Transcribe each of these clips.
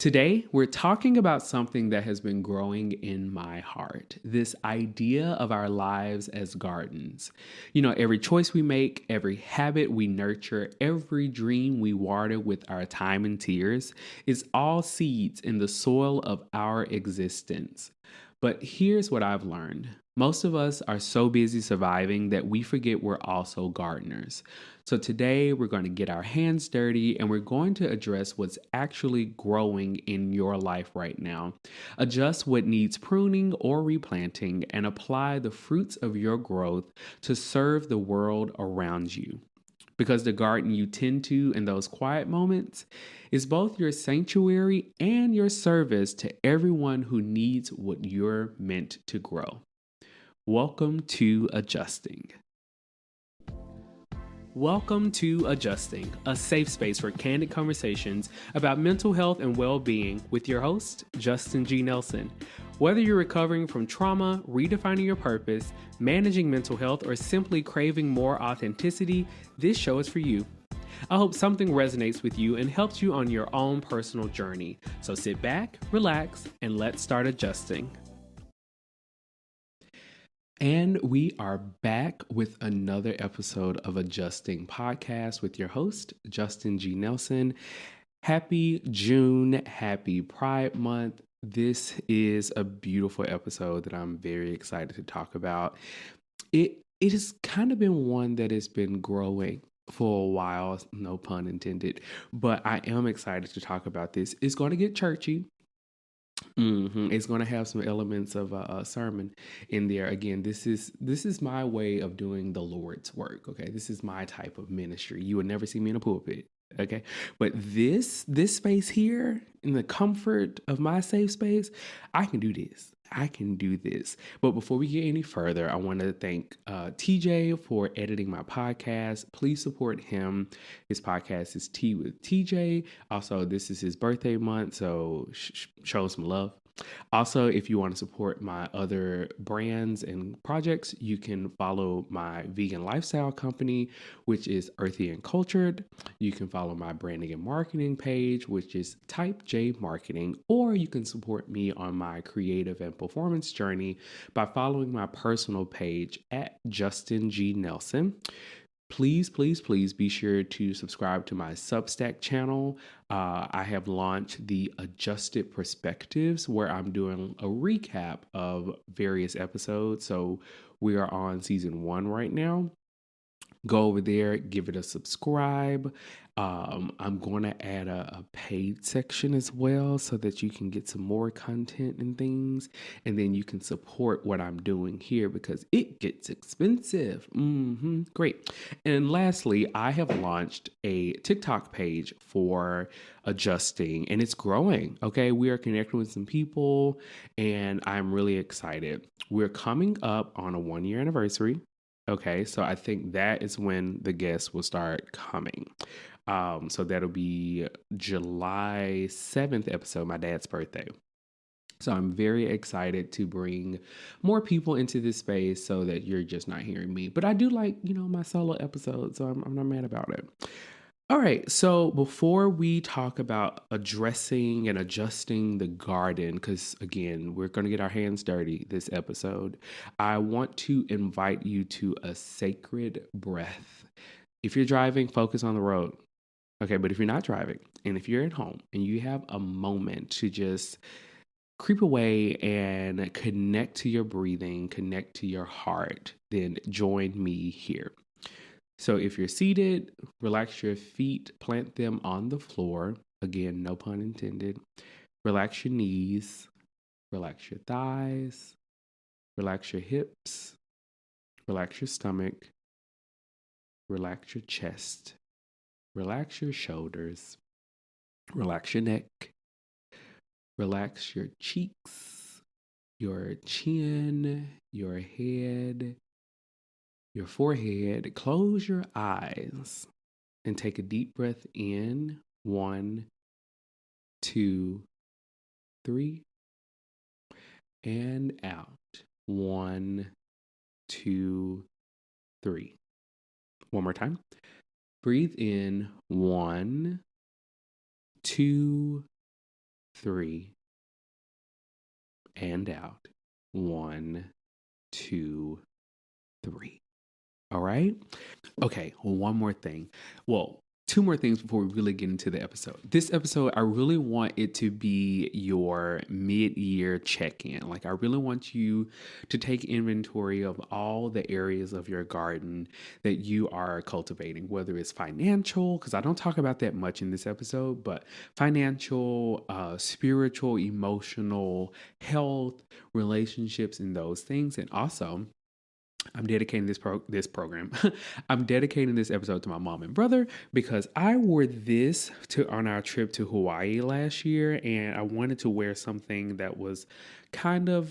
Today, we're talking about something that has been growing in my heart, this idea of our lives as gardens. Every choice we make, every habit we nurture, every dream we water with our time and tears is all seeds in the soil of our existence. But here's what I've learned. Most of us are so busy surviving that we forget we're also gardeners. So today we're going to get our hands dirty and we're going to address what's actually growing in your life right now. Adjust what needs pruning or replanting and apply the fruits of your growth to serve the world around you. Because the garden you tend to in those quiet moments is both your sanctuary and your service to everyone who needs what you're meant to grow. Welcome to Adjusting. Welcome to Adjusting, a safe space for candid conversations about mental health and well-being with your host, Justin G. Nelson. Whether you're recovering from trauma, redefining your purpose, managing mental health, or simply craving more authenticity, this show is for you. I hope something resonates with you and helps you on your own personal journey. So sit back, relax, and let's start adjusting. And we are back with another episode of Adjusting Podcast with your host, Justin G. Nelson. Happy June, happy Pride Month. This is a beautiful episode that I'm very excited to talk about. It has kind of been one that has been growing for a while, no pun intended, but I am excited to talk about this. It's going to get churchy. It's going to have some elements of a sermon in there. Again, this is my way of doing the Lord's work. Okay, this is my type of ministry. You would never see me in a pulpit. Okay, but this space here, in the comfort of my safe space, I can do this. I can do this. But before we get any further, I want to thank TJ for editing my podcast. Please support him. His podcast is Tea with TJ. Also, this is his birthday month, so show some love. Also, if you want to support my other brands and projects, you can follow my vegan lifestyle company, which is Earthy and Cultured. You can follow my branding and marketing page, which is Type J Marketing, or you can support me on my creative and performance journey by following my personal page at Justin G. Nelson. Please be sure to subscribe to my Substack channel. I have launched the Adjusted Perspectives, where I'm doing a recap of various episodes. So we are on season 1 right now. Go over there, give it a subscribe. I'm going to add a paid section as well so that you can get some more content and things. And then you can support what I'm doing here because it gets expensive. Great. And lastly, I have launched a TikTok page for Adjusting and it's growing. Okay. We are connecting with some people and I'm really excited. We're coming up on a 1-year anniversary. Okay, so I think that is when the guests will start coming. So that'll be July 7th episode, my dad's birthday. So I'm very excited to bring more people into this space so that you're just not hearing me. But I do like, my solo episodes, so I'm not mad about it. All right, so before we talk about addressing and adjusting the garden, because again, we're going to get our hands dirty this episode, I want to invite you to a sacred breath. If you're driving, focus on the road. Okay, but if you're not driving and if you're at home and you have a moment to just creep away and connect to your breathing, connect to your heart, then join me here. So if you're seated, relax your feet, plant them on the floor. Again, no pun intended. Relax your knees, relax your thighs, relax your hips, relax your stomach, relax your chest, relax your shoulders, relax your neck, relax your cheeks, your chin, your head, your forehead. Close your eyes and take a deep breath in. 1, 2, 3. And out. 1, 2, 3. One more time. Breathe in. 1, 2, 3, and out. 1, 2, 3. All right. Okay, one more thing. Well, two more things before we really get into the episode. This episode, I really want it to be your mid-year check-in. Like, I really want you to take inventory of all the areas of your garden that you are cultivating, whether it's financial, because I don't talk about that much in this episode, but financial, spiritual, emotional, health, relationships, and those things. And also, I'm dedicating this program. I'm dedicating this episode to my mom and brother because I wore this to on our trip to Hawaii last year, and I wanted to wear something that was kind of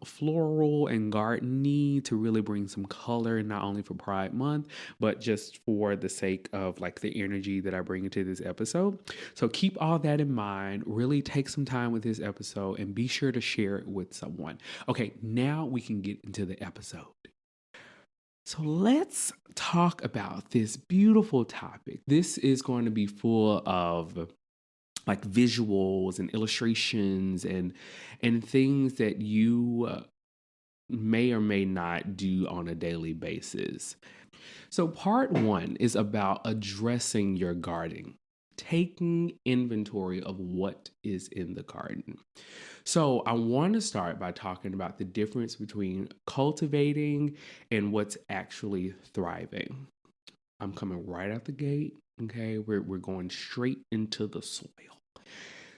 floral and gardeny to really bring some color, not only for Pride Month, but just for the sake of like the energy that I bring into this episode. So keep all that in mind. Really take some time with this episode and be sure to share it with someone. Okay, now we can get into the episode. So let's talk about this beautiful topic. This is going to be full of like visuals and illustrations and things that you may or may not do on a daily basis. So part 1 is about addressing your garden, taking inventory of what is in the garden. So I want to start by talking about the difference between cultivating and what's actually thriving. I'm coming right out the gate. Okay, we're going straight into the soil.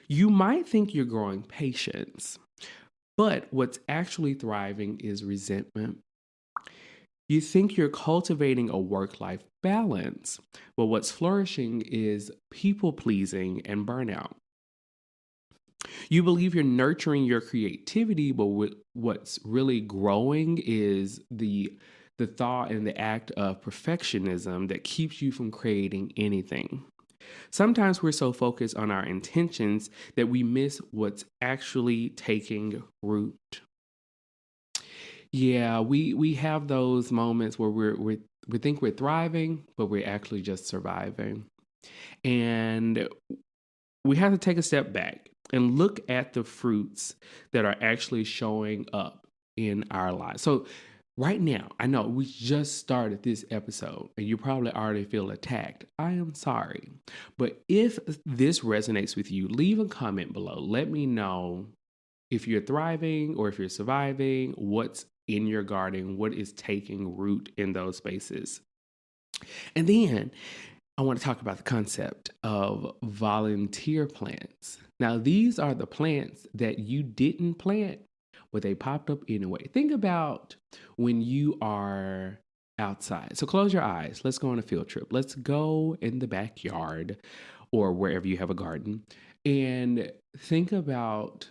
You might think you're growing patience, but what's actually thriving is resentment. You think you're cultivating a work-life balance, but what's flourishing is people pleasing and burnout. You believe you're nurturing your creativity, but what's really growing is the thought and the act of perfectionism that keeps you from creating anything. Sometimes we're so focused on our intentions that we miss what's actually taking root. Yeah, we have those moments where we think we're thriving, but we're actually just surviving. And we have to take a step back and look at the fruits that are actually showing up in our lives. So, right now, I know we just started this episode and you probably already feel attacked. I am sorry. But if this resonates with you, leave a comment below. Let me know if you're thriving or if you're surviving, what's in your garden, what is taking root in those spaces. And then I want to talk about the concept of volunteer plants. Now, these are the plants that you didn't plant, but they popped up anyway. Think about when you are outside. So close your eyes. Let's go on a field trip. Let's go in the backyard or wherever you have a garden and think about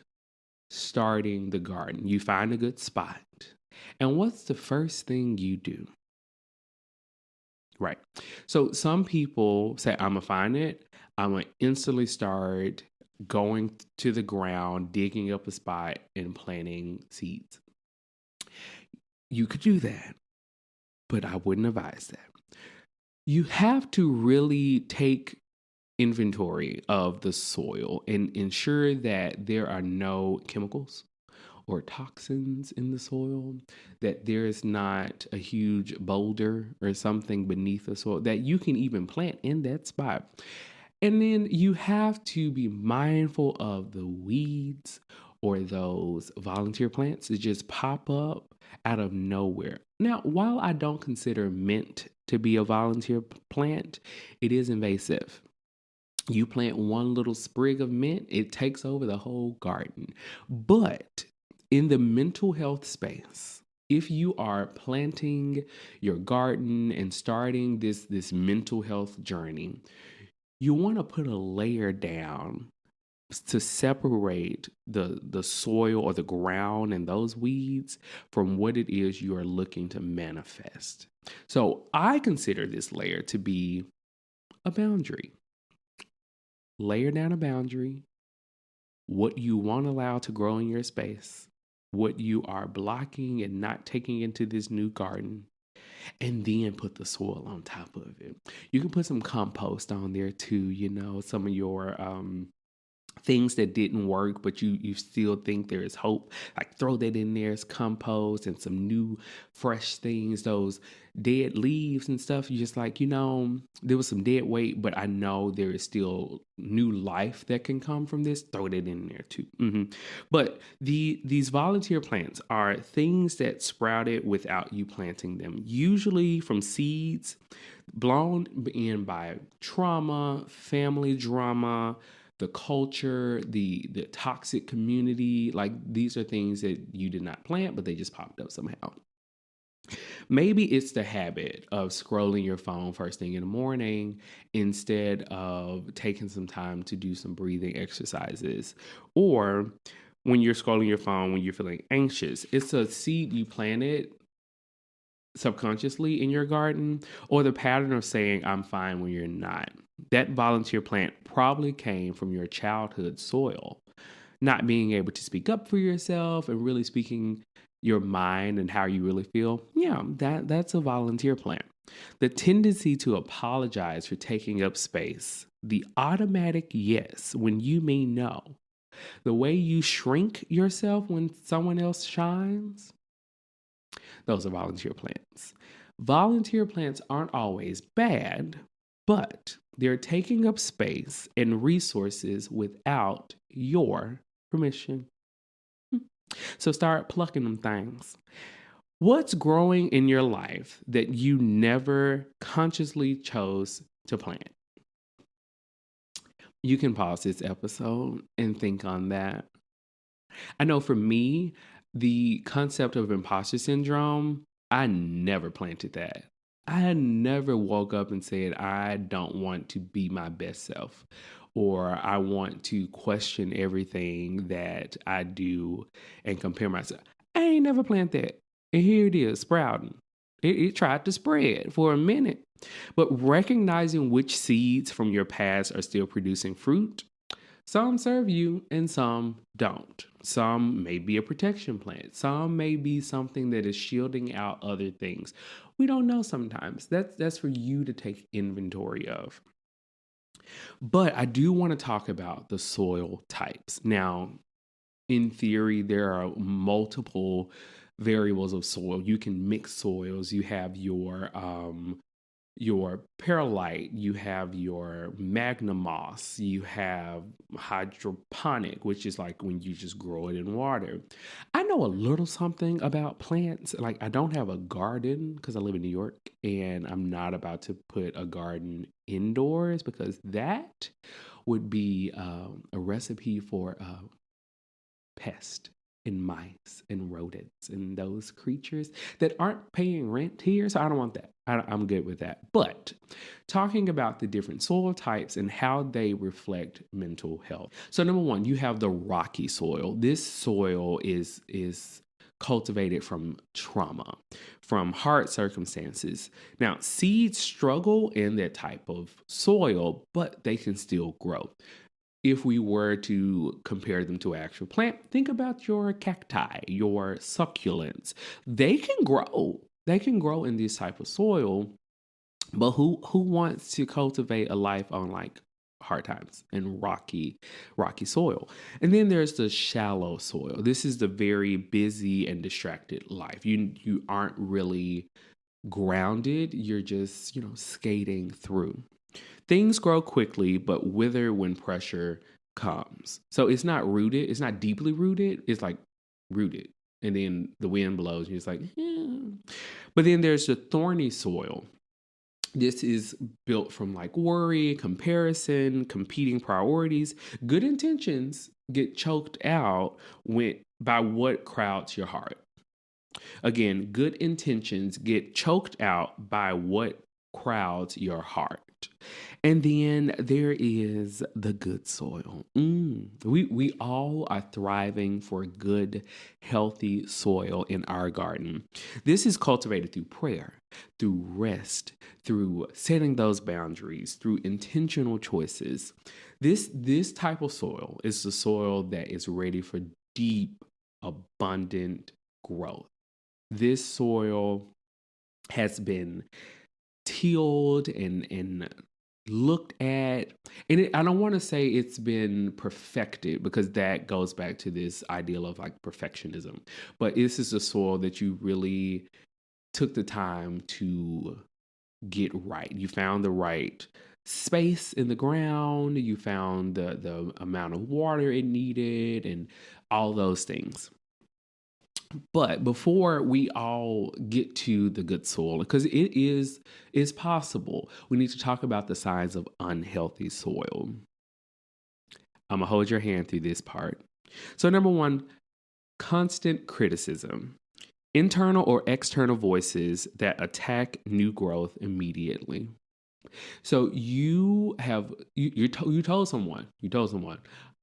starting the garden. You find a good spot. And what's the first thing you do? Right. So some people say, I'm going to find it. I'm going to instantly start going to the ground, digging up a spot, and planting seeds. You could do that, but I wouldn't advise that. You have to really take inventory of the soil and ensure that there are no chemicals or toxins in the soil, that there is not a huge boulder or something beneath the soil, that you can even plant in that spot. And then you have to be mindful of the weeds or those volunteer plants that just pop up out of nowhere. Now, while I don't consider mint to be a volunteer plant, it is invasive. You plant one little sprig of mint, it takes over the whole garden. But in the mental health space, if you are planting your garden and starting this mental health journey, you want to put a layer down to separate the soil or the ground and those weeds from what it is you are looking to manifest. So I consider this layer to be a boundary. Layer down a boundary, what you want to allow to grow in your space, what you are blocking and not taking into this new garden, and then put the soil on top of it. You can put some compost on there too, some of your things that didn't work, but you still think there is hope, like throw that in there as compost and some new fresh things. Those dead leaves and stuff, you just like, there was some dead weight, but I know there is still new life that can come from this. Throw that in there too. But these volunteer plants are things that sprouted without you planting them, usually from seeds blown in by trauma, family drama, the culture, the toxic community. Like, these are things that you did not plant, but they just popped up somehow. Maybe it's the habit of scrolling your phone first thing in the morning instead of taking some time to do some breathing exercises. Or when you're scrolling your phone when you're feeling anxious, it's a seed you planted subconsciously in your garden, or the pattern of saying I'm fine when you're not. That volunteer plant probably came from your childhood soil, not being able to speak up for yourself and really speaking your mind and how you really feel. Yeah, that's a volunteer plant. The tendency to apologize for taking up space, the automatic yes when you mean no, the way you shrink yourself when someone else shines, those are volunteer plants. Volunteer plants aren't always bad, but they're taking up space and resources without your permission. So start plucking them things. What's growing in your life that you never consciously chose to plant? You can pause this episode and think on that. I know for me, the concept of imposter syndrome, I never planted that. I never woke up and said, I don't want to be my best self, or I want to question everything that I do and compare myself. I ain't never planted that. And here it is, sprouting. It tried to spread for a minute. But recognizing which seeds from your past are still producing fruit, some serve you and some don't. Some may be a protection plant. Some may be something that is shielding out other things. We don't know sometimes. That's for you to take inventory of. But I do want to talk about the soil types. Now, in theory, there are multiple variables of soil. You can mix soils. You have your perlite, you have your magna moss, you have hydroponic, which is like when you just grow it in water. I know a little something about plants. Like, I don't have a garden because I live in New York, and I'm not about to put a garden indoors because that would be a recipe for pest and mice and rodents and those creatures that aren't paying rent here. So I don't want that. I'm good with that. But talking about the different soil types and how they reflect mental health. So number one, you have the rocky soil. This soil is cultivated from trauma, from hard circumstances. Now, seeds struggle in that type of soil, but they can still grow. If we were to compare them to an actual plant, think about your cacti, your succulents. They can grow. They can grow in this type of soil, but who wants to cultivate a life on like hard times and rocky soil? And then there's the shallow soil. This is the very busy and distracted life. You aren't really grounded. You're just, skating through. Things grow quickly, but wither when pressure comes. So it's not rooted. It's not deeply rooted. It's like rooted. And then the wind blows. And it's like, But then there's the thorny soil. This is built from like worry, comparison, competing priorities. Good intentions get choked out by what crowds your heart. Again, good intentions get choked out by what crowds your heart. And then there is the good soil. We all are thriving for good, healthy soil in our garden. This is cultivated through prayer, through rest, through setting those boundaries, through intentional choices. This type of soil is the soil that is ready for deep, abundant growth. This soil has been tilled and looked at, and I don't want to say it's been perfected because that goes back to this ideal of like perfectionism, but this is a soil that you really took the time to get right. You found the right space in the ground, you found the amount of water it needed, and all those things. But before we all get to the good soil, because it is possible, we need to talk about the signs of unhealthy soil. I'm gonna hold your hand through this part. So number one, constant criticism. Internal or external voices that attack new growth immediately. So you told someone,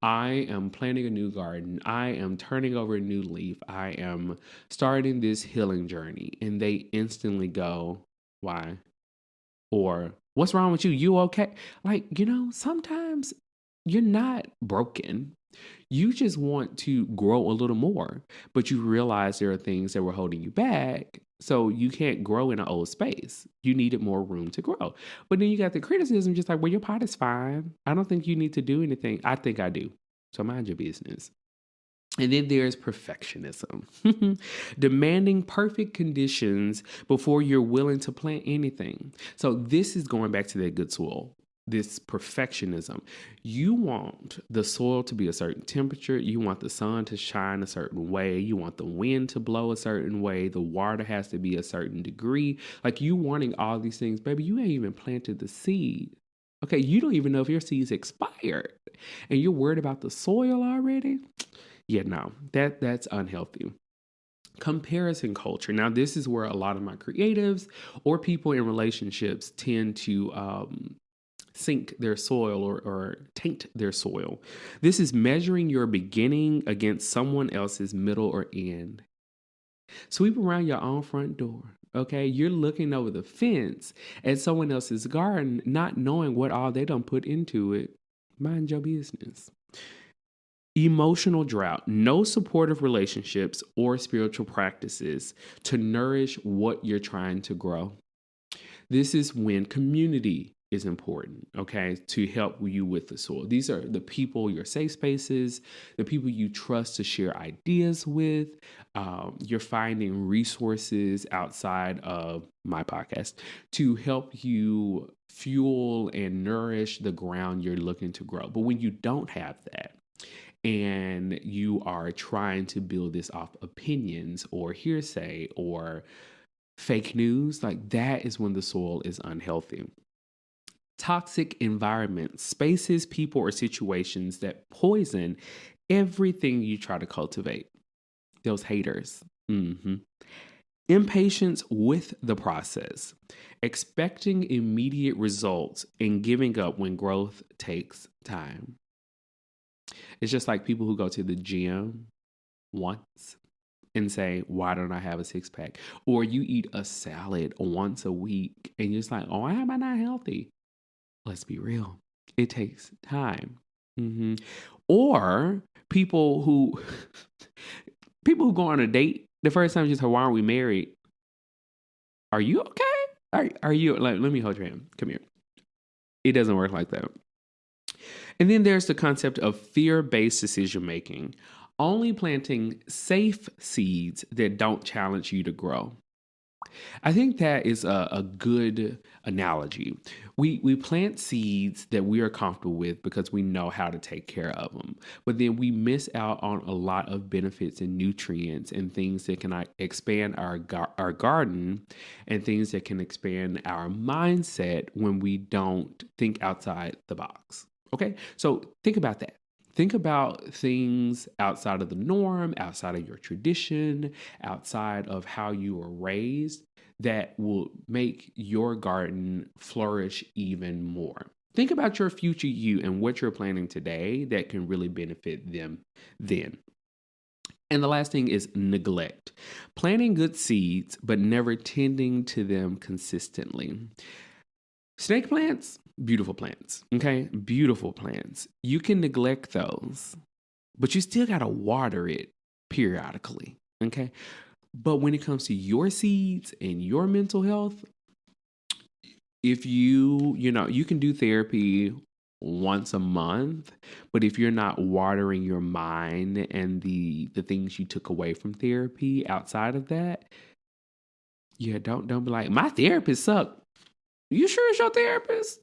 I am planting a new garden. I am turning over a new leaf. I am starting this healing journey. And they instantly go, why? Or what's wrong with you? You okay? Like, sometimes you're not broken. You just want to grow a little more, but you realize there are things that were holding you back. So you can't grow in an old space. You needed more room to grow. But then you got the criticism, just like, well, your pot is fine. I don't think you need to do anything. I think I do. So mind your business. And then there's perfectionism, demanding perfect conditions before you're willing to plant anything. So this is going back to that good soil, this perfectionism. You want the soil to be a certain temperature. You want the sun to shine a certain way. You want the wind to blow a certain way. The water has to be a certain degree. Like you wanting all these things, baby, you ain't even planted the seed. Okay, you don't even know if your seed's expired and you're worried about the soil already. Yeah, no, that's unhealthy. Comparison culture. Now, this is where a lot of my creatives or people in relationships tend to sink their soil or taint their soil. This is measuring your beginning against someone else's middle or end. Sweep around your own front door. Okay, you're looking over the fence at someone else's garden, not knowing what all they done put into it. Mind your business. Emotional drought, no supportive relationships or spiritual practices to nourish what you're trying to grow. This is when community is important, okay, to help you with the soil. These are the people, your safe spaces, the people you trust to share ideas with. You're finding resources outside of my podcast to help you fuel and nourish the ground you're looking to grow. But when you don't have that, and you are trying to build this off opinions or hearsay or fake news, like that is when the soil is unhealthy. Toxic environments, spaces, people, or situations that poison everything you try to cultivate. Those haters. Impatience with the process, expecting immediate results and giving up when growth takes time. It's just like people who go to the gym once and say, why don't I have a six pack? Or you eat a salad once a week and you're just like, oh, why am I not healthy? Let's be real. It takes time. Or people who go on a date the first time, just, why aren't we married? Are you okay? Are you like, let me hold your hand. Come here. It doesn't work like that. And then there's the concept of fear-based decision making, only planting safe seeds that don't challenge you to grow. I think that is a good analogy. We plant seeds that we are comfortable with because we know how to take care of them. But then we miss out on a lot of benefits and nutrients and things that can expand our garden and things that can expand our mindset when we don't think outside the box. Okay, so think about that. Think about things outside of the norm, outside of your tradition, outside of how you were raised that will make your garden flourish even more. Think about your future you and what you're planning today that can really benefit them then. And the last thing is neglect. Planting good seeds, but never tending to them consistently. Snake plants, beautiful plants, okay? Beautiful plants. You can neglect those, but you still got to water it periodically, okay? But when it comes to your seeds and your mental health, If you can do therapy once a month, but if you're not watering your mind and the things you took away from therapy outside of that, yeah, don't be like, my therapist sucked. You sure it's your therapist?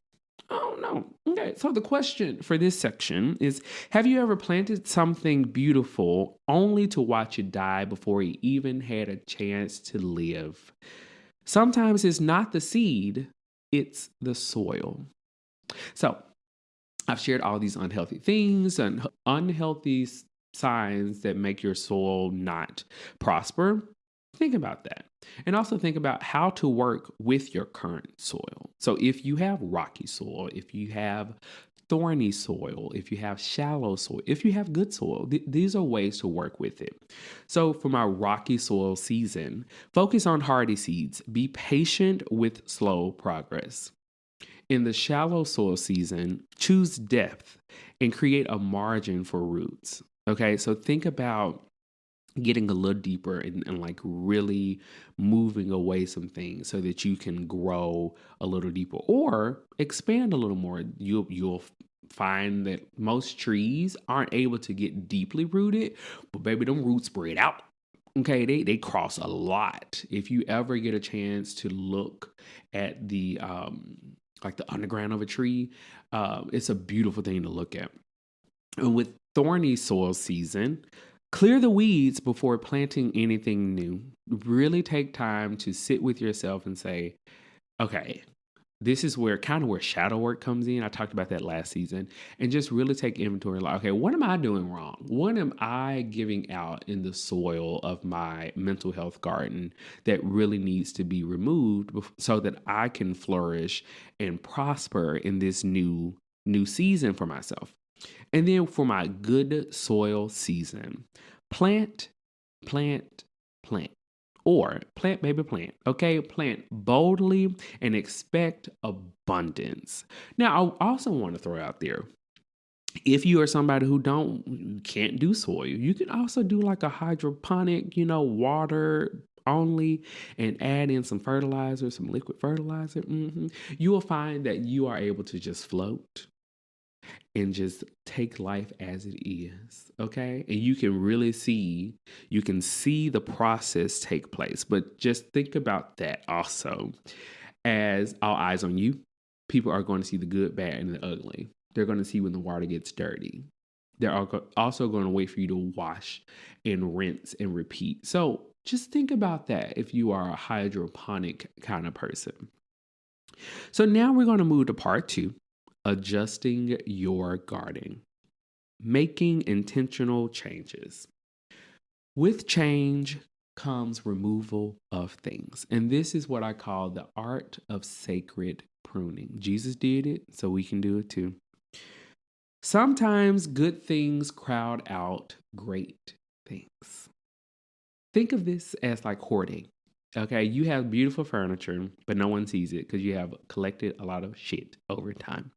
Oh no. Okay. So the question for this section is, have you ever planted something beautiful only to watch it die before it even had a chance to live? Sometimes it's not the seed, it's the soil. So I've shared all these unhealthy things and unhealthy signs that make your soil not prosper. Think about that. And also think about how to work with your current soil. So if you have rocky soil, if you have thorny soil, if you have shallow soil, if you have good soil, these are ways to work with it. So for my rocky soil season, focus on hardy seeds. Be patient with slow progress. In the shallow soil season, choose depth and create a margin for roots. Okay, so think about getting a little deeper and like really moving away some things so that you can grow a little deeper or expand a little more. You'll find that most trees aren't able to get deeply rooted, but baby, them roots spread out. Okay, they cross a lot. If you ever get a chance to look at the like the underground of a tree, it's a beautiful thing to look at. And with thorny soil season, clear the weeds before planting anything new. Really take time to sit with yourself and say, okay, this is where shadow work comes in. I talked about that last season, and just really take inventory. Like, okay, what am I doing wrong? What am I giving out in the soil of my mental health garden that really needs to be removed so that I can flourish and prosper in this new season for myself? And then for my good soil season, plant, plant, plant. Or plant, baby, plant. Okay, plant boldly and expect abundance. Now, I also want to throw out there, if you are somebody who can't do soil, you can also do like a hydroponic, water only, and add in some fertilizer, some liquid fertilizer. You will find that you are able to just float and just take life as it is. Okay, and you can see the process take place. But just think about that also. As all eyes on you, people are going to see the good, bad, and the ugly. They're going to see when the water gets dirty. They're also going to wait for you to wash and rinse and repeat. So just think about that if you are a hydroponic kind of person. So now we're going to move to part 2, adjusting your garden, making intentional changes. With change comes removal of things. And this is what I call the art of sacred pruning. Jesus did it, so we can do it too. Sometimes good things crowd out great things. Think of this as like hoarding. Okay, you have beautiful furniture, but no one sees it because you have collected a lot of shit over time.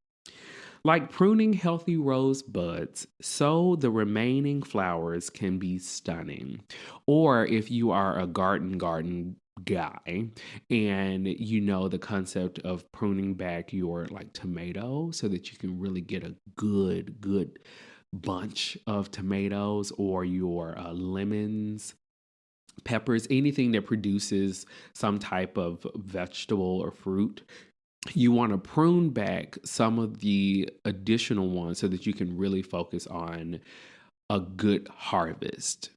Like pruning healthy rose buds, so the remaining flowers can be stunning. Or if you are a garden guy and you know the concept of pruning back your like tomato so that you can really get a good bunch of tomatoes, or your lemons, peppers, anything that produces some type of vegetable or fruit, you want to prune back some of the additional ones so that you can really focus on a good harvest.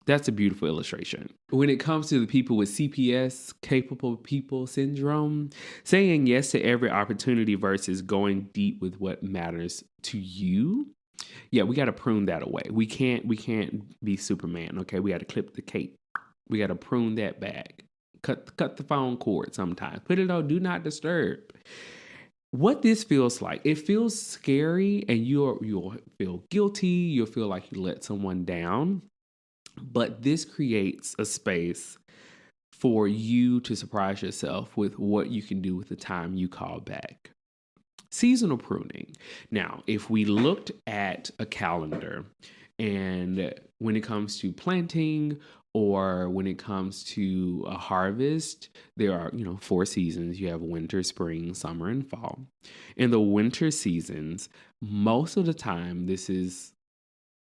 That's a beautiful illustration. When it comes to the people with CPS, capable people syndrome, saying yes to every opportunity versus going deep with what matters to you. Yeah, we got to prune that away. We can't be Superman, okay? We got to clip the cape. We got to prune that back. Cut the phone cord sometimes. Put it on do not disturb. What this feels like, it feels scary, and you'll feel guilty. You'll feel like you let someone down. But this creates a space for you to surprise yourself with what you can do with the time you call back. Seasonal pruning. Now, if we looked at a calendar And when it comes to planting or when it comes to a harvest, there are, 4 seasons. You have winter, spring, summer, and fall. In the winter seasons, most of the time, this is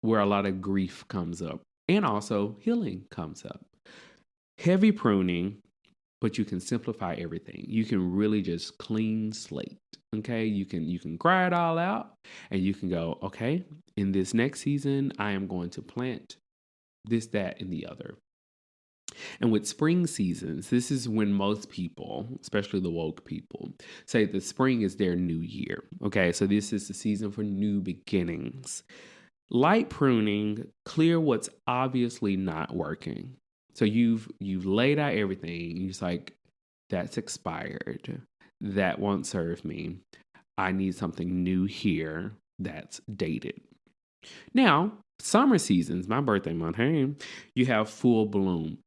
where a lot of grief comes up and also healing comes up. Heavy pruning, but you can simplify everything. You can really just clean slate. Okay, you can cry it all out and you can go, okay, in this next season, I am going to plant this, that, and the other. And with spring seasons, this is when most people, especially the woke people, say that spring is their new year. Okay, so this is the season for new beginnings. Light pruning, clear what's obviously not working. So you've laid out everything. You're just like, that's expired. That won't serve me. I need something new here that's dated. Now, summer seasons, my birthday month, hey, you have full bloom.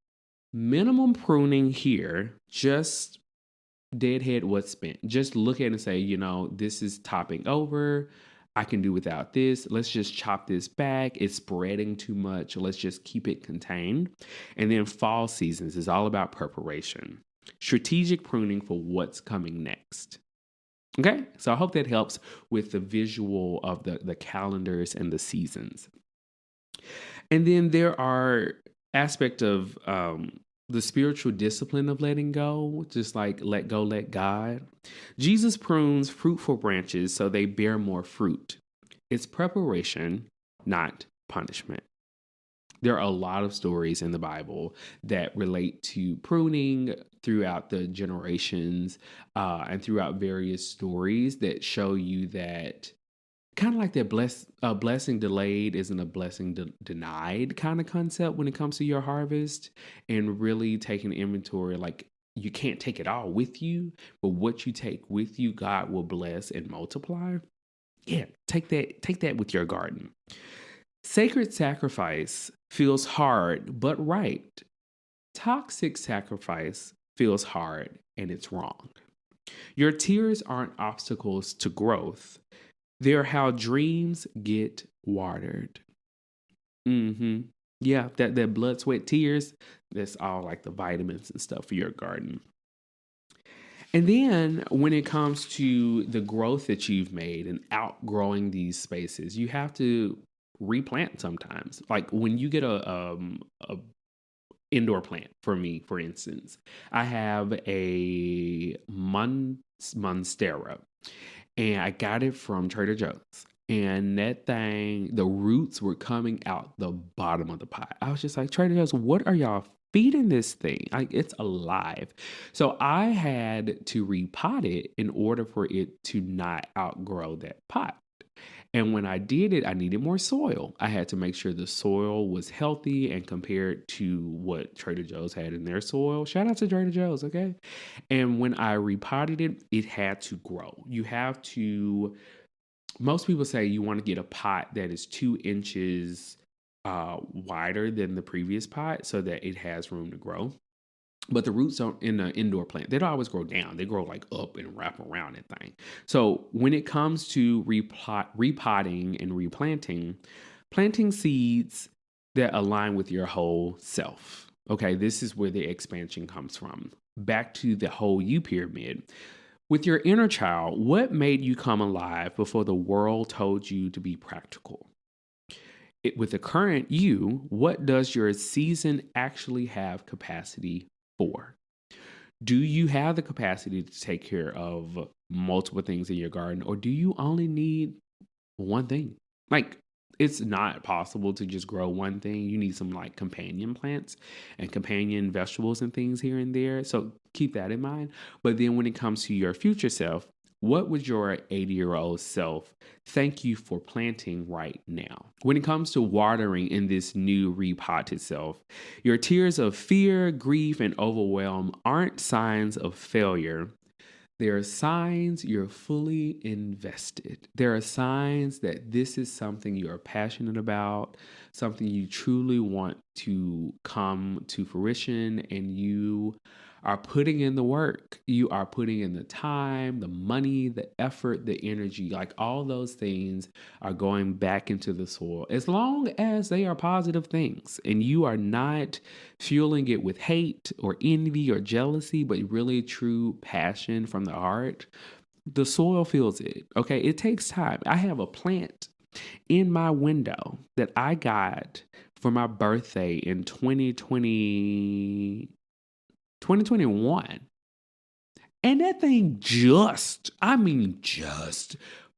Minimum pruning here, just deadhead what's spent. Just look at it and say, this is topping over. I can do without this. Let's just chop this back. It's spreading too much. Let's just keep it contained. And then fall seasons is all about preparation. Strategic pruning for what's coming next. Okay, so I hope that helps with the visual of the calendars and the seasons. And then there are aspects of the spiritual discipline of letting go, just like let go, let God. Jesus prunes fruitful branches so they bear more fruit. It's preparation, not punishment. There are a lot of stories in the Bible that relate to pruning throughout the generations and throughout various stories that show you that kind of like that blessing delayed isn't a blessing denied kind of concept when it comes to your harvest, and really taking inventory. Like, you can't take it all with you, but what you take with you, God will bless and multiply. Yeah, take that with your garden. Sacred sacrifice feels hard, but right. Toxic sacrifice feels hard, and it's wrong. Your tears aren't obstacles to growth. They're how dreams get watered. Mm-hmm. Yeah, that blood, sweat, tears, that's all like the vitamins and stuff for your garden. And then when it comes to the growth that you've made and outgrowing these spaces, you have to replant sometimes. Like when you get a indoor plant, for me, for instance, I have a monstera, and I got it from Trader Joe's. And that thing, the roots were coming out the bottom of the pot. I was just like, Trader Joe's, what are y'all feeding this thing? Like, it's alive. So I had to repot it in order for it to not outgrow that pot. And when I did it, I needed more soil. I had to make sure the soil was healthy and compared to what Trader Joe's had in their soil. Shout out to Trader Joe's, okay? And when I repotted it, it had to grow. You have to, most people say you want to get a pot that is 2 inches wider than the previous pot so that it has room to grow. But the roots don't, in an indoor plant, they don't always grow down. They grow like up and wrap around that thing. So when it comes to repotting and replanting, planting seeds that align with your whole self. Okay, this is where the expansion comes from. Back to the whole you pyramid. With your inner child, what made you come alive before the world told you to be practical? With the current you, what does your season actually have capacity for? Do you have the capacity to take care of multiple things in your garden, or do you only need one thing? Like, it's not possible to just grow one thing. You need some like companion plants and companion vegetables and things here and there. So keep that in mind. But then when it comes to your future self, what would your 80-year-old self thank you for planting right now? When it comes to watering in this new repotted self, your tears of fear, grief, and overwhelm aren't signs of failure. There are signs you're fully invested. There are signs that this is something you're passionate about, something you truly want to come to fruition, and you are putting in the work. You are putting in the time, the money, the effort, the energy. Like all those things are going back into the soil as long as they are positive things and you are not fueling it with hate or envy or jealousy, but really true passion from the heart. The soil feels it. Okay. It takes time. I have a plant in my window that I got for my birthday in 2021. And that thing just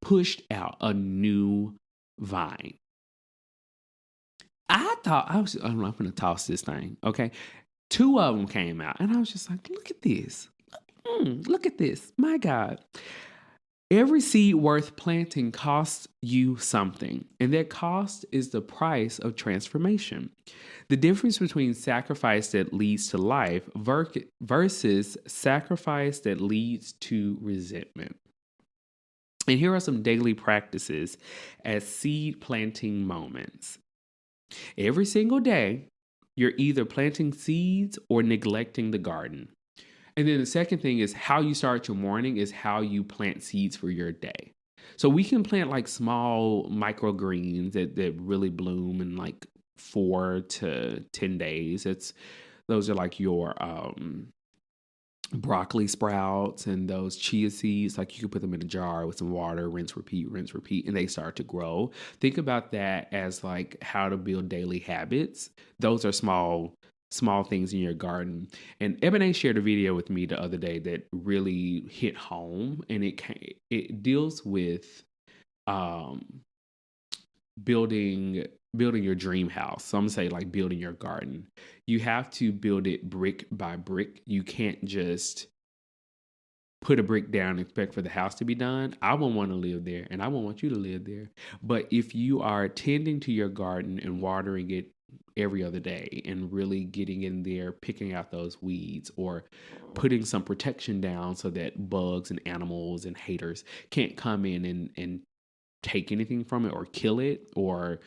pushed out a new vine. I'm going to toss this thing. Okay. Two of them came out and I was just like, look at this. Look at this. My God. Every seed worth planting costs you something, and that cost is the price of transformation. The difference between sacrifice that leads to life versus sacrifice that leads to resentment. And here are some daily practices as seed planting moments. Every single day, you're either planting seeds or neglecting the garden. And then the second thing is how you start your morning is how you plant seeds for your day. So we can plant like small microgreens that really bloom in like 4 to 10 days. Those are like your broccoli sprouts and those chia seeds. Like you can put them in a jar with some water, rinse, repeat, and they start to grow. Think about that as like how to build daily habits. Those are small things in your garden. And Ebony shared a video with me the other day that really hit home, and it deals with building your dream house. So I'm gonna say like building your garden. You have to build it brick by brick. You can't just put a brick down and expect for the house to be done. I won't want to live there and I won't want you to live there. But if you are tending to your garden and watering it every other day and really getting in there, picking out those weeds or putting some protection down so that bugs and animals and haters can't come in and take anything from it or kill it or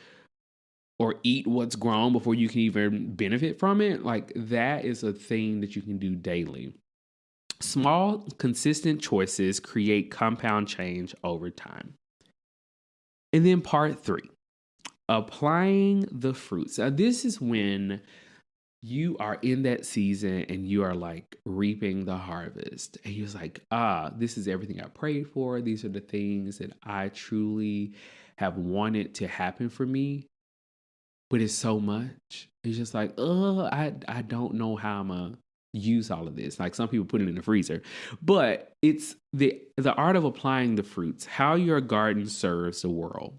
eat what's grown before you can even benefit from it. Like that is a thing that you can do daily. Small, consistent choices create compound change over time. And then part 3, applying the fruits. Now, this is when you are in that season and you are like reaping the harvest. And you're like, this is everything I prayed for. These are the things that I truly have wanted to happen for me. But it's so much. It's just like, I don't know how I'm going to use all of this. Like some people put it in the freezer. But it's the art of applying the fruits, how your garden serves the world.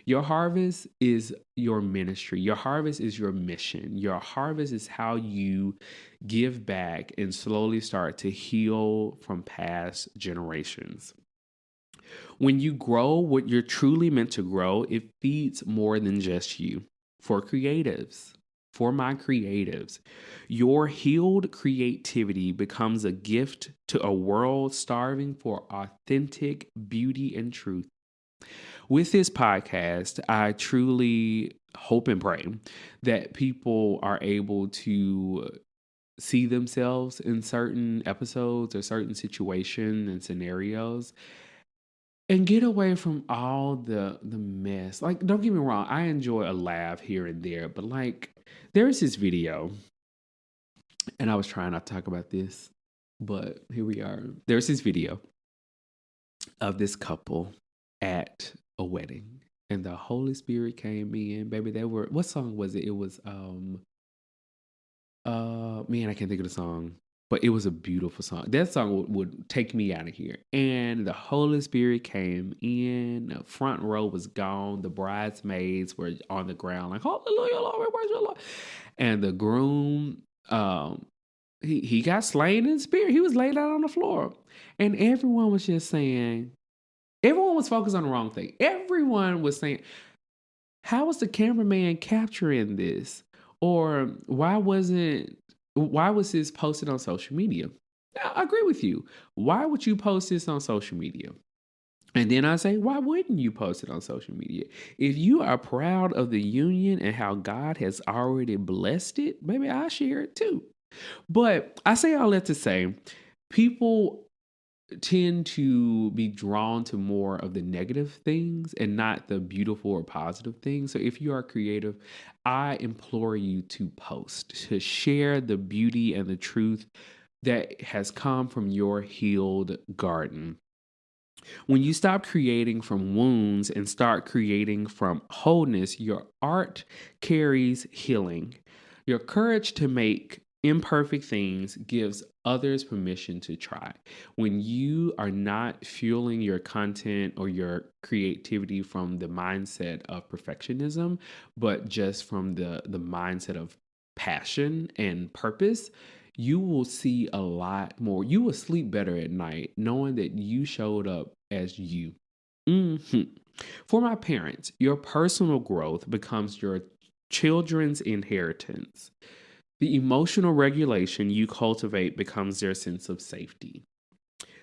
Your harvest is your ministry. Your harvest is your mission. Your harvest is how you give back and slowly start to heal from past generations. When you grow what you're truly meant to grow, it feeds more than just you. For creatives, for my creatives, your healed creativity becomes a gift to a world starving for authentic beauty and truth. With this podcast, I truly hope and pray that people are able to see themselves in certain episodes or certain situations and scenarios and get away from all the mess. Like, don't get me wrong, I enjoy a laugh here and there, but like, there's this video, and I was trying not to talk about this, but here we are. There's this video of this couple at a wedding, and the Holy Spirit came in, baby. What song was it? It was man, I can't think of the song. But it was a beautiful song. That song would take me out of here. And the Holy Spirit came in. The front row was gone. The bridesmaids were on the ground like, hallelujah, Lord, we praise you, Lord. And the groom, he got slain in spirit. He was laid out on the floor. And everyone was just saying, everyone was focused on the wrong thing. Everyone was saying, how was the cameraman capturing this? Or why was this posted on social media? I agree with you. Why would you post this on social media? And then I say, why wouldn't you post it on social media? If you are proud of the union and how God has already blessed it, maybe I share it too. But I say all that to say, people tend to be drawn to more of the negative things and not the beautiful or positive things. So if you are creative, I implore you to post, to share the beauty and the truth that has come from your healed garden. When you stop creating from wounds and start creating from wholeness, your art carries healing. Your courage to make imperfect things gives others permission to try. When you are not fueling your content or your creativity from the mindset of perfectionism, but just from the mindset of passion and purpose, you will see a lot more. You will sleep better at night knowing that you showed up as you. Mhm. For my parents, your personal growth becomes your children's inheritance. The emotional regulation you cultivate becomes their sense of safety.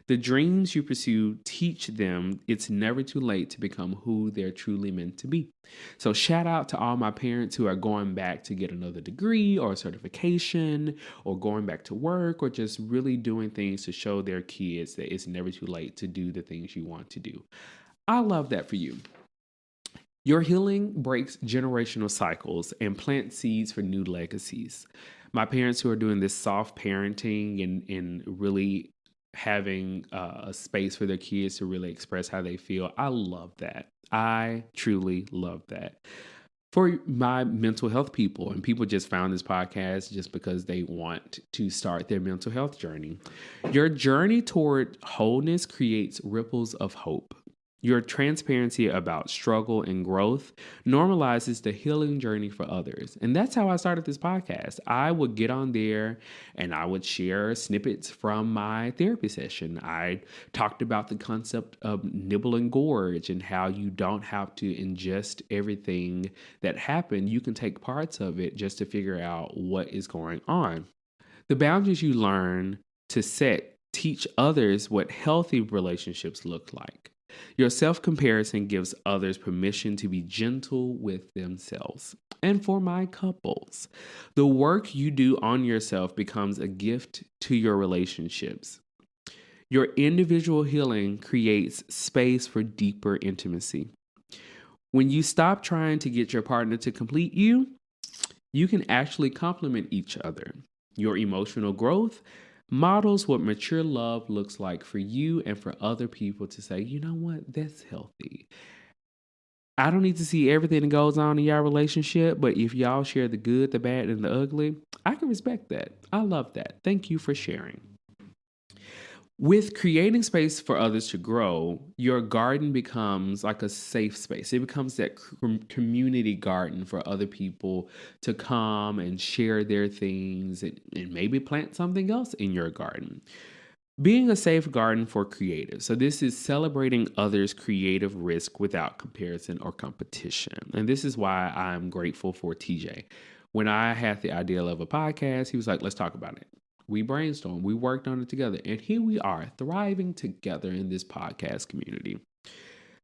The dreams you pursue teach them it's never too late to become who they're truly meant to be. So, shout out to all my parents who are going back to get another degree or certification or going back to work or just really doing things to show their kids that it's never too late to do the things you want to do. I love that for you. Your healing breaks generational cycles and plants seeds for new legacies. My parents who are doing this soft parenting and really having a space for their kids to really express how they feel, I love that. I truly love that. For my mental health people, and people just found this podcast just because they want to start their mental health journey. Your journey toward wholeness creates ripples of hope. Your transparency about struggle and growth normalizes the healing journey for others. And that's how I started this podcast. I would get on there and I would share snippets from my therapy session. I talked about the concept of nibble and gorge and how you don't have to ingest everything that happened. You can take parts of it just to figure out what is going on. The boundaries you learn to set teach others what healthy relationships look like. Your self comparison gives others permission to be gentle with themselves. And for my couples, the work you do on yourself becomes a gift to your relationships. Your individual healing creates space for deeper intimacy. When you stop trying to get your partner to complete you, you can actually complement each other. Your emotional growth models what mature love looks like for you and for other people to say, you know what, that's healthy. I don't need to see everything that goes on in your relationship, but if y'all share the good, the bad, and the ugly, I can respect that. I love that. Thank you for sharing. With creating space for others to grow, your garden becomes like a safe space. It becomes that community garden for other people to come and share their things and maybe plant something else in your garden. Being a safe garden for creatives. So, this is celebrating others' creative risk without comparison or competition. And this is why I'm grateful for TJ. When I had the idea of a podcast, he was like, let's talk about it. We brainstormed, we worked on it together, and here we are thriving together in this podcast community.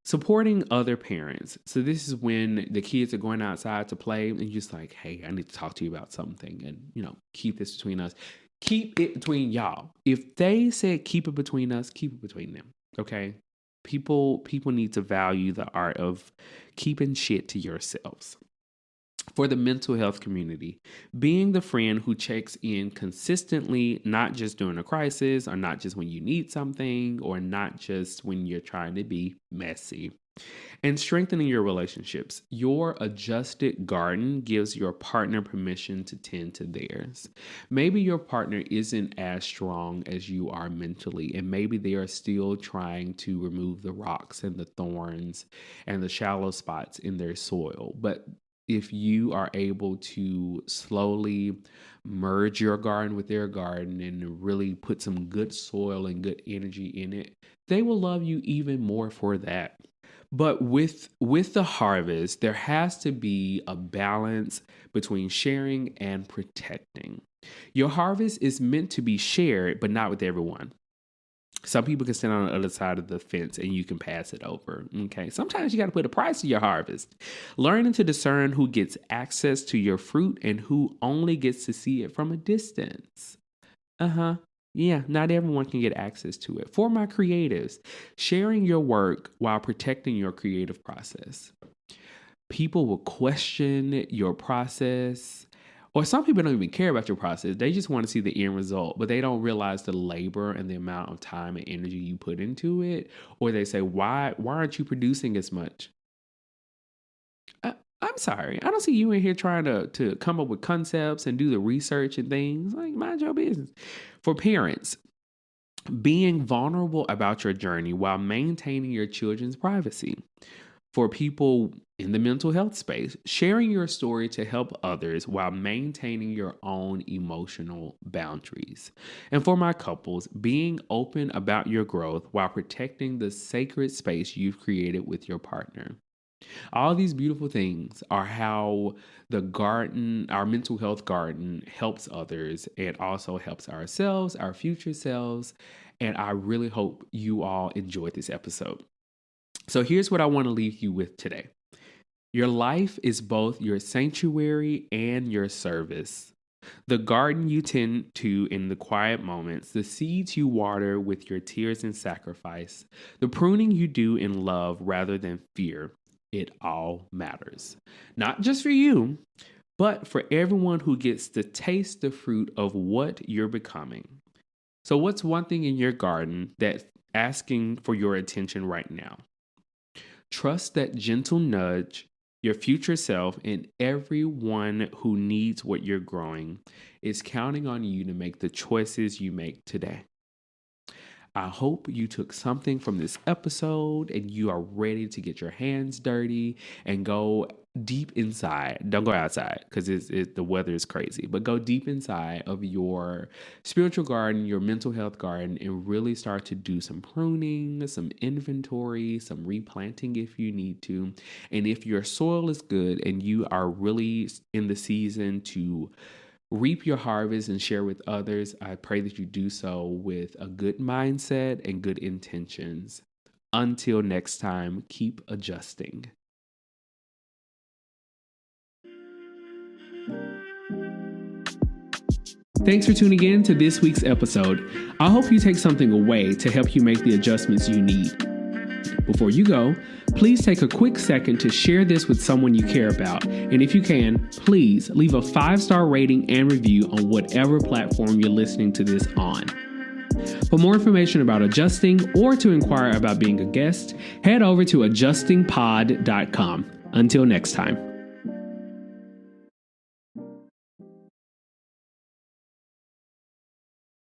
Supporting other parents. So this is when the kids are going outside to play and you're just like, hey, I need to talk to you about something and, keep this between us. Keep it between y'all. If they said keep it between us, keep it between them. Okay? People need to value the art of keeping shit to yourselves. For the mental health community, being the friend who checks in consistently, not just during a crisis or not just when you need something or not just when you're trying to be messy. And strengthening your relationships. Your adjusted garden gives your partner permission to tend to theirs. Maybe your partner isn't as strong as you are mentally, and maybe they are still trying to remove the rocks and the thorns and the shallow spots in their soil. But if you are able to slowly merge your garden with their garden and really put some good soil and good energy in it, they will love you even more for that. But with the harvest, there has to be a balance between sharing and protecting. Your harvest is meant to be shared, but not with everyone. Some people can stand on the other side of the fence and you can pass it over. Okay. Sometimes you got to put a price to your harvest. Learning to discern who gets access to your fruit and who only gets to see it from a distance. Yeah, not everyone can get access to it. For my creatives, sharing your work while protecting your creative process. People will question your process, or some people don't even care about your process. They just want to see the end result, but they don't realize the labor and the amount of time and energy you put into it. Or they say, why aren't you producing as much? I'm sorry. I don't see you in here trying to come up with concepts and do the research and things. Like, mind your business. For parents, being vulnerable about your journey while maintaining your children's privacy. For people in the mental health space, sharing your story to help others while maintaining your own emotional boundaries. And for my couples, being open about your growth while protecting the sacred space you've created with your partner. All these beautiful things are how the garden, our mental health garden, helps others and also helps ourselves, our future selves. And I really hope you all enjoyed this episode. So here's what I want to leave you with today. Your life is both your sanctuary and your service. The garden you tend to in the quiet moments, the seeds you water with your tears and sacrifice, the pruning you do in love rather than fear, it all matters. Not just for you, but for everyone who gets to taste the fruit of what you're becoming. So what's one thing in your garden that's asking for your attention right now? Trust that gentle nudge, your future self, and everyone who needs what you're growing is counting on you to make the choices you make today. I hope you took something from this episode and you are ready to get your hands dirty and go deep inside. Don't go outside because the weather is crazy, but go deep inside of your spiritual garden, your mental health garden, and really start to do some pruning, some inventory, some replanting if you need to. And if your soil is good and you are really in the season to reap your harvest and share with others, I pray that you do so with a good mindset and good intentions. Until next time, keep adjusting. Thanks for tuning in to this week's episode. I hope you take something away to help you make the adjustments you need. Before you go, please take a quick second to share this with someone you care about. And if you can, please leave a 5-star rating and review on whatever platform you're listening to this on. For more information about adjusting or to inquire about being a guest, head over to adjustingpod.com. Until next time.